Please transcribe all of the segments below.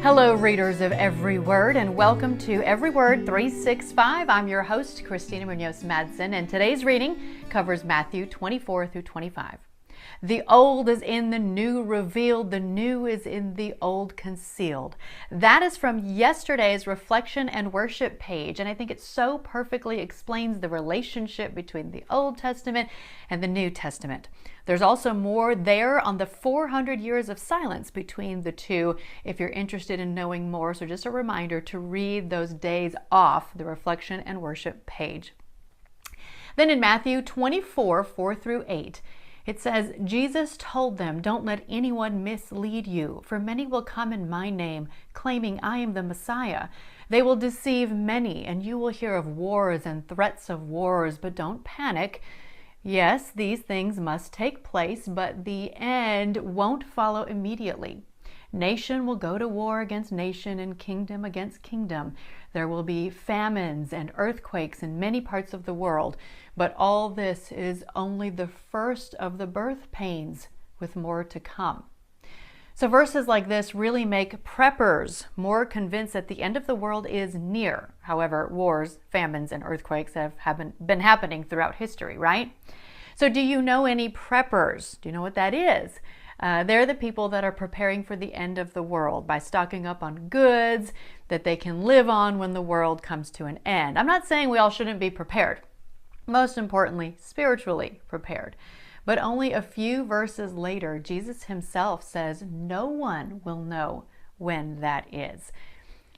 Hello, readers of Every Word, and welcome to Every Word 365. I'm your host, Christina Munoz-Madsen, and today's reading covers Matthew 24 through 25. The old is in the new revealed, the new is in the old concealed. That is from yesterday's reflection and worship page, and I think it so perfectly explains the relationship between the Old Testament and the New Testament. There's also more there on the 400 years of silence between the two if you're interested in knowing more. So just a reminder to read those days off the reflection and worship page. Then in Matthew 24, 4 through 8, it says, Jesus told them, "Don't let anyone mislead you, for many will come in my name, claiming I am the Messiah. They will deceive many, and you will hear of wars and threats of wars, but don't panic. Yes, these things must take place, but the end won't follow immediately. Nation will go to war against nation and kingdom against kingdom. There will be famines and earthquakes in many parts of the world, but all this is only the first of the birth pains, with more to come." So verses like this really make preppers more convinced that the end of the world is near. However, wars, famines, and earthquakes have been happening throughout history, right? So do you know any preppers? Do you know what that is? They're the people that are preparing for the end of the world by stocking up on goods that they can live on when the world comes to an end. I'm not saying we all shouldn't be prepared. Most importantly, spiritually prepared. But only a few verses later, Jesus himself says no one will know when that is.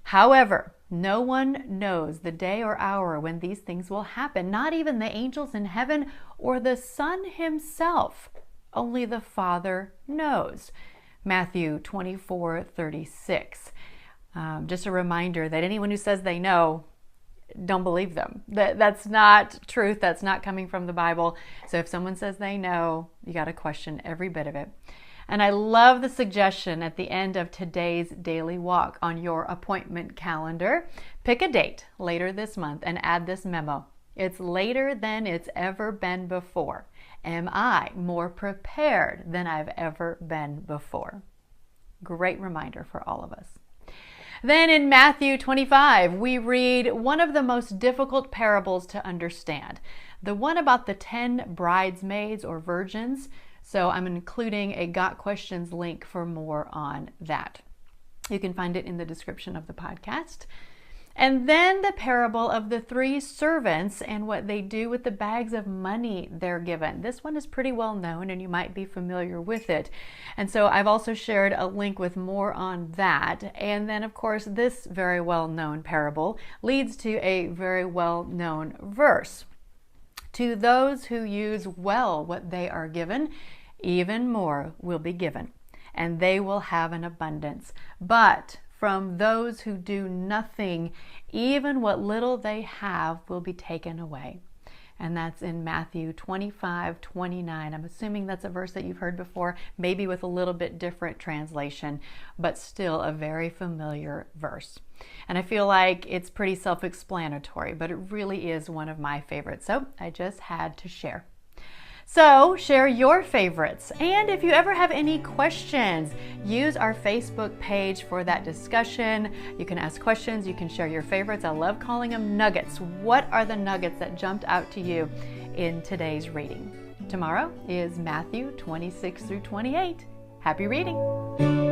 However, no one knows the day or hour when these things will happen, not even the angels in heaven or the Son himself. Only the Father knows. Matthew 24:36. Just a reminder that anyone who says they know, don't believe them. That's not truth. That's not coming from the Bible. So if someone says they know, you got to question every bit of it. And I love the suggestion at the end of today's daily walk on your appointment calendar. Pick a date later this month and add this memo. It's later than it's ever been before. Am I more prepared than I've ever been before? Great reminder for all of us. Then in Matthew 25, we read one of the most difficult parables to understand, the one about the 10 bridesmaids or virgins. So I'm including a Got Questions link for more on that. You can find it in the description of the podcast. And then the parable of the 3 servants and what they do with the bags of money they're given. This one is pretty well known and you might be familiar with it. And so I've also shared a link with more on that. And then of course this very well known parable leads to a very well known verse. To those who use well what they are given, even more will be given, and they will have an abundance. But from those who do nothing, even what little they have will be taken away. And that's in Matthew 25:29. I'm assuming that's a verse that you've heard before, maybe with a little bit different translation, but still a very familiar verse. And I feel like it's pretty self-explanatory, but it really is one of my favorites. So I just had to share. So share your favorites. And if you ever have any questions, use our Facebook page for that discussion. You can ask questions, you can share your favorites. I love calling them nuggets. What are the nuggets that jumped out to you in today's reading? Tomorrow is Matthew 26 through 28. Happy reading.